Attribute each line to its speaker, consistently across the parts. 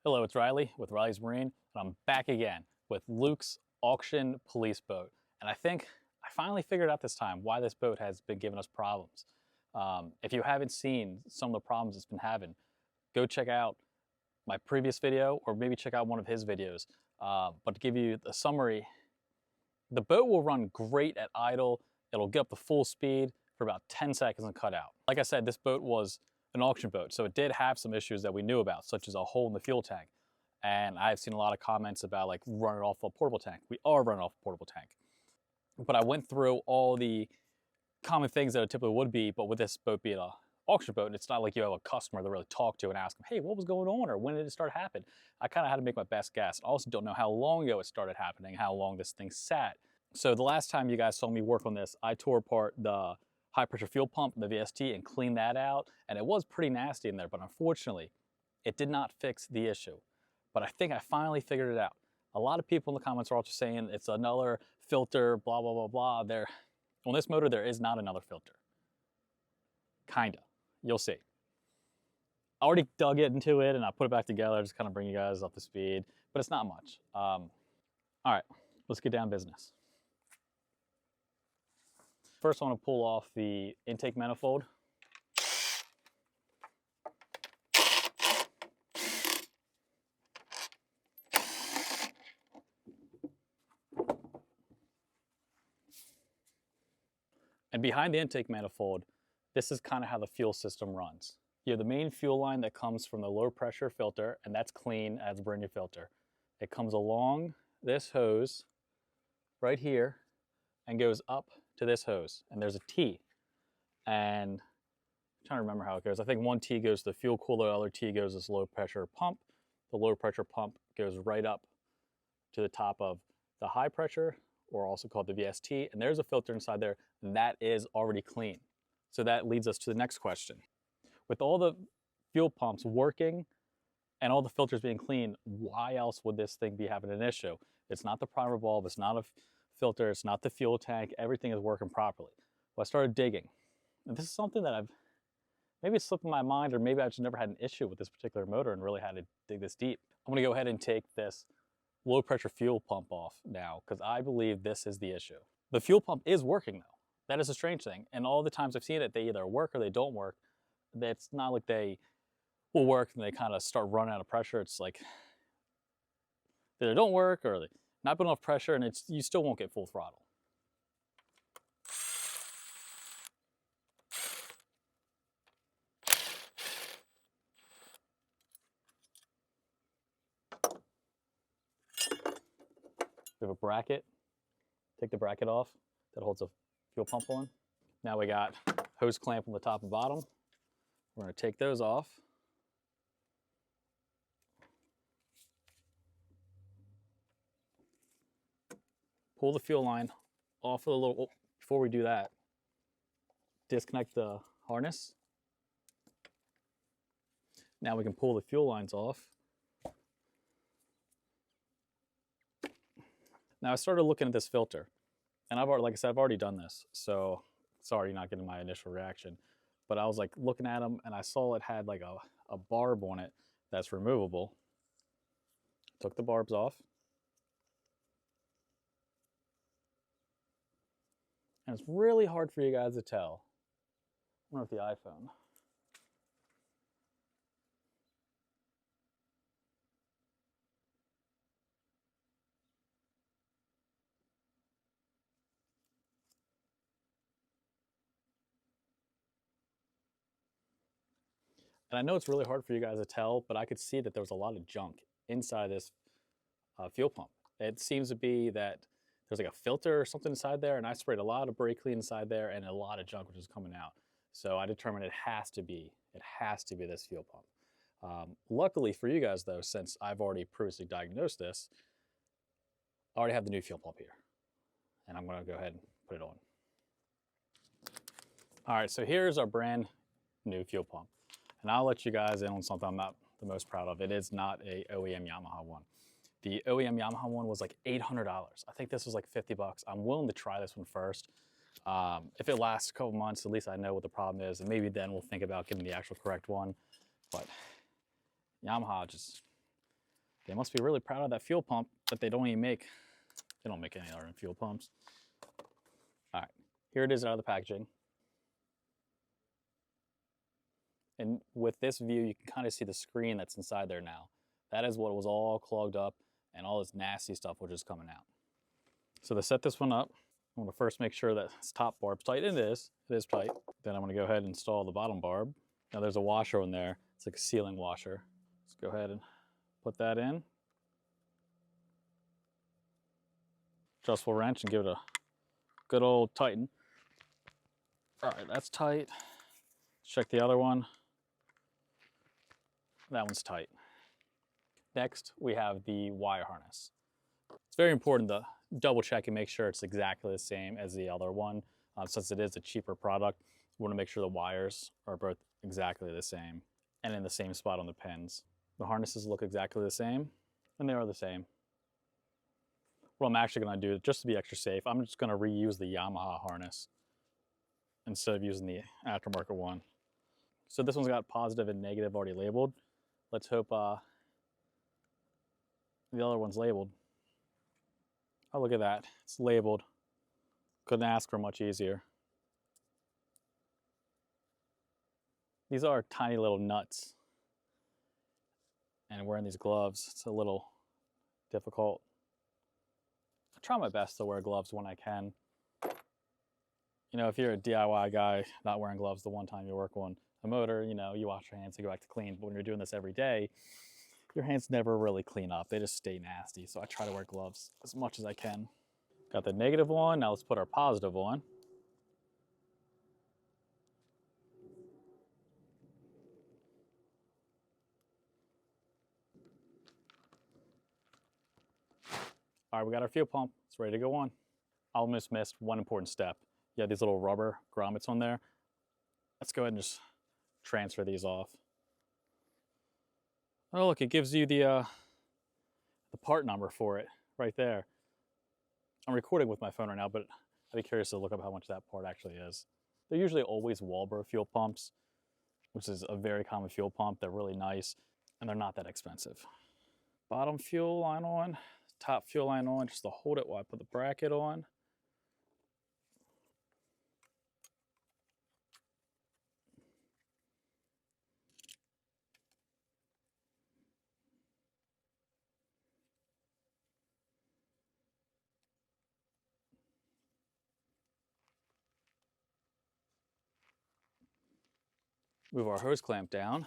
Speaker 1: Hello, it's Riley with Riley's Marine, and I'm back again with Luke's auction police boat. And I think I finally figured out this time why this boat has been giving us problems. If you haven't seen some of the problems it's been having, go check out my previous video or maybe check out one of his videos. But to give you a summary, the boat will run great at idle. It'll get up to full speed for about 10 seconds and cut out. Like I said, this boat was an auction boat, so it did have some issues that we knew about, such as a hole in the fuel tank. And I've seen a lot of comments about like running off a portable tank. We are running off a portable tank. But I went through all the common things that it typically would be, but with this boat being an auction boat, it's not like you have a customer to really talk to and ask them, hey, what was going on, or when did it start happening? I kind of had to make my best guess. I also don't know how long ago it started happening, how long this thing sat. So the last time you guys saw me work on this, I tore apart the high pressure fuel pump, the VST, and cleaned that out. And it was pretty nasty in there, but unfortunately, it did not fix the issue. But I think I finally figured it out. A lot of people in the comments are also saying it's another filter, blah, blah, blah, blah. On this motor, there is not another filter. Kinda. You'll see. I already dug it into it and I put it back together, just kind of bring you guys up to speed, but it's not much. All right, let's get down to business. First, I want to pull off the intake manifold. And behind the intake manifold, this is kind of how the fuel system runs. You have the main fuel line that comes from the low pressure filter, and that's clean as a brand new filter. It comes along this hose right here and goes up to this hose, and there's a T. And I'm trying to remember how it goes. I think one T goes to the fuel cooler, the other T goes to this low pressure pump. The low pressure pump goes right up to the top of the high pressure, or also called the VST, and there's a filter inside there, and that is already clean. So that leads us to the next question. With all the fuel pumps working and all the filters being clean, why else would this thing be having an issue? It's not the primer bulb, it's not a filter, it's not the fuel tank, everything is working properly. Well, I started digging. And this is something that maybe it's slipped in my mind, or maybe I just never had an issue with this particular motor and really had to dig this deep. I'm gonna go ahead and take this low pressure fuel pump off now, because I believe this is the issue. The fuel pump is working though. That is a strange thing. And all the times I've seen it, they either work or they don't work. It's not like they will work and they kind of start running out of pressure. It's like they either don't work or they not put enough pressure, and you still won't get full throttle. We have a bracket. Take the bracket off that holds the fuel pump on. Now we got hose clamp on the top and bottom. We're going to take those off. Pull the fuel line off of the little, oh, before we do that, disconnect the harness. Now we can pull the fuel lines off. Now I started looking at this filter, and like I said, I've already done this, so sorry you're not getting my initial reaction. But I was like looking at them, and I saw it had like a barb on it that's removable. Took the barbs off. And it's really hard for you guys to tell. I wonder if the iPhone. And I know it's really hard for you guys to tell, but I could see that there was a lot of junk inside this fuel pump. It seems to be that there's like a filter or something inside there, and I sprayed a lot of brake clean inside there and a lot of junk which is coming out. So I determined it has to be this fuel pump. Luckily for you guys though, since I've already previously diagnosed this, I already have the new fuel pump here. And I'm gonna go ahead and put it on. All right, so here's our brand new fuel pump. And I'll let you guys in on something I'm not the most proud of. It is not a OEM Yamaha one. The OEM Yamaha one was like $800. I think this was like 50 bucks. I'm willing to try this one first. If it lasts a couple months, at least I know what the problem is, and maybe then we'll think about getting the actual correct one. But Yamaha just, They must be really proud of that fuel pump that they don't make any other fuel pumps. All right, here it is out of the packaging. And with this view, you can kind of see the screen that's inside there now. That is what was all clogged up and all this nasty stuff was just coming out. So to set this one up, I'm gonna first make sure that this top barb's tight. It is tight. Then I'm gonna go ahead and install the bottom barb. Now there's a washer in there. It's like a sealing washer. Let's go ahead and put that in. Adjustable wrench and give it a good old tighten. All right, that's tight. Let's check the other one. That one's tight. Next, we have the wire harness. It's very important to double check and make sure it's exactly the same as the other one. Since it is a cheaper product, we want to make sure the wires are both exactly the same and in the same spot on the pins. The harnesses look exactly the same, and they are the same. What I'm actually going to do, just to be extra safe, I'm just going to reuse the Yamaha harness instead of using the aftermarket one. So this one's got positive and negative already labeled. Let's hope the other one's labeled. Oh, look at that. It's labeled. Couldn't ask for much easier. These are tiny little nuts. And wearing these gloves, it's a little difficult. I try my best to wear gloves when I can. You know, if you're a DIY guy, not wearing gloves the one time you work on a motor, you know, you wash your hands and go back to clean. But when you're doing this every day, your hands never really clean up. They just stay nasty. So I try to wear gloves as much as I can. Got the negative one. Now let's put our positive on. All right, we got our fuel pump. It's ready to go on. I almost missed one important step. You have these little rubber grommets on there. Let's go ahead and just transfer these off. Oh, look, it gives you the part number for it right there. I'm recording with my phone right now, but I'd be curious to look up how much that part actually is. They're usually always Walbro fuel pumps, which is a very common fuel pump. They're really nice, and they're not that expensive. Bottom fuel line on, top fuel line on, just to hold it while I put the bracket on. Move our hose clamp down.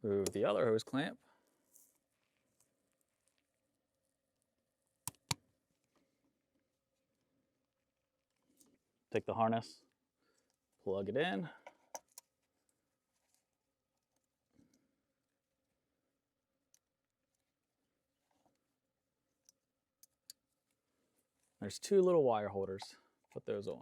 Speaker 1: Move the other hose clamp. Take the harness, plug it in. There's two little wire holders. Put those on.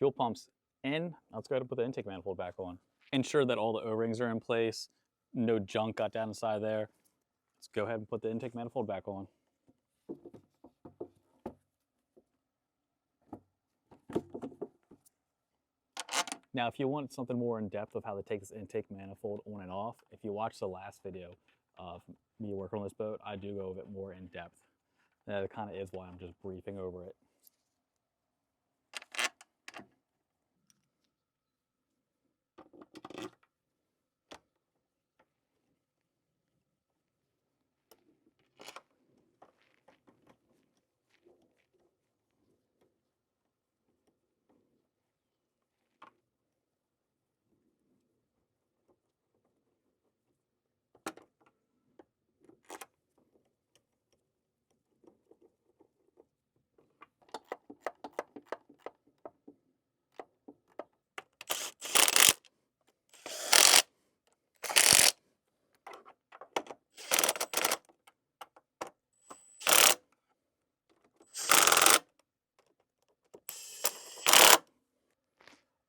Speaker 1: Fuel pump's in. Let's go ahead and put the intake manifold back on. Ensure that all the O-rings are in place. No junk got down inside there. Let's go ahead and put the intake manifold back on. Now, if you want something more in depth of how to take this intake manifold on and off, if you watch the last video of me working on this boat, I do go a bit more in depth. And that kind of is why I'm just briefing over it.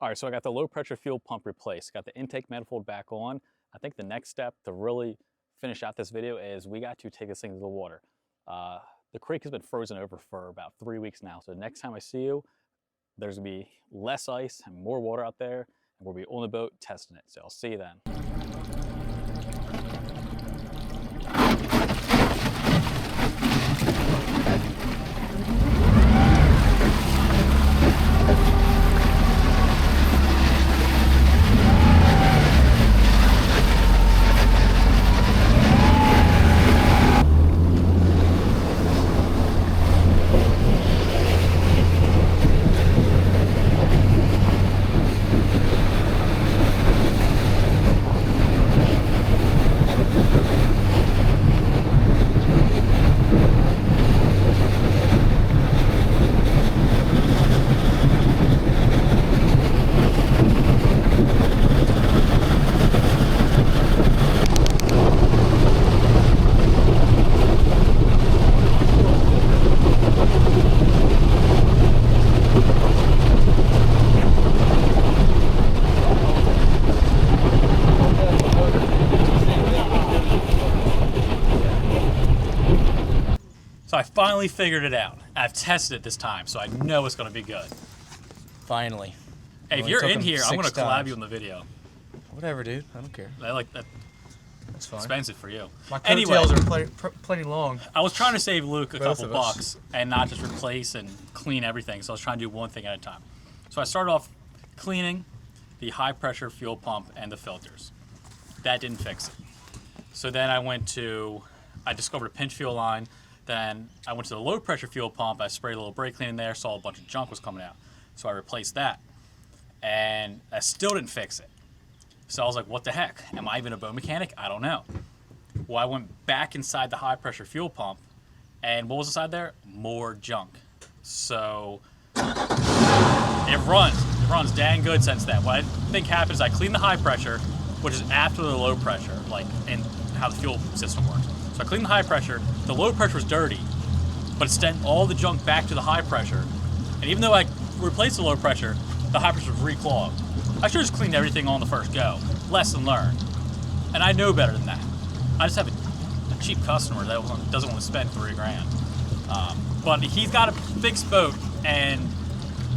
Speaker 1: All right, so I got the low pressure fuel pump replaced, got the intake manifold back on. I think the next step to really finish out this video is we got to take this thing to the water. The creek has been frozen over for about 3 weeks now. So next time I see you, there's gonna be less ice and more water out there, and we'll be on the boat testing it. So I'll see you then. So I finally figured it out. I've tested it this time, so I know it's going to be good.
Speaker 2: Finally.
Speaker 1: Hey, if you're in here, I'm going to collab you in the video.
Speaker 2: Whatever, dude. I don't care.
Speaker 1: That's fine. Expensive for you.
Speaker 2: My coattails are plenty long.
Speaker 1: I was trying to save Luke a couple bucks and not just replace and clean everything, so I was trying to do one thing at a time. So I started off cleaning the high pressure fuel pump and the filters. That didn't fix it. So then I discovered a pinch fuel line. Then I went to the low pressure fuel pump. I sprayed a little brake clean in there, saw a bunch of junk was coming out. So I replaced that. And I still didn't fix it. So I was like, what the heck? Am I even a boat mechanic? I don't know. Well, I went back inside the high pressure fuel pump, and what was inside there? More junk. So it runs dang good since then. What I think happened is I cleaned the high pressure, which is after the low pressure, like in how the fuel system works. So I cleaned the high pressure. The low pressure was dirty, but it sent all the junk back to the high pressure. And even though I replaced the low pressure, the high pressure was reclogged. I should have just cleaned everything on the first go. Lesson learned. And I know better than that. I just have a cheap customer that doesn't want to spend $3 grand. But he's got a fixed boat, and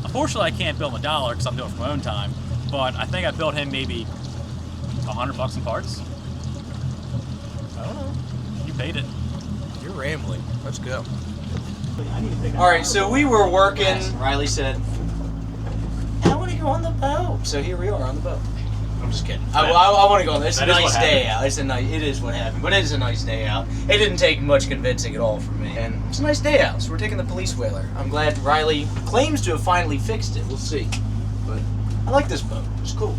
Speaker 1: unfortunately I can't bill him $1 because I'm doing it for my own time. But I think I billed him maybe $100 in parts.
Speaker 2: I don't know.
Speaker 1: You paid it.
Speaker 2: You're rambling. Let's go. All right, so we were working. Riley said, I want to go on the boat. So here we are on the boat. I'm just kidding. I want to go on this. It's a nice day out. It is what happened, but it is a nice day out. It didn't take much convincing at all for me. And it's a nice day out, so we're taking the police whaler. I'm glad Riley claims to have finally fixed it. We'll see. But I like this boat. It's cool.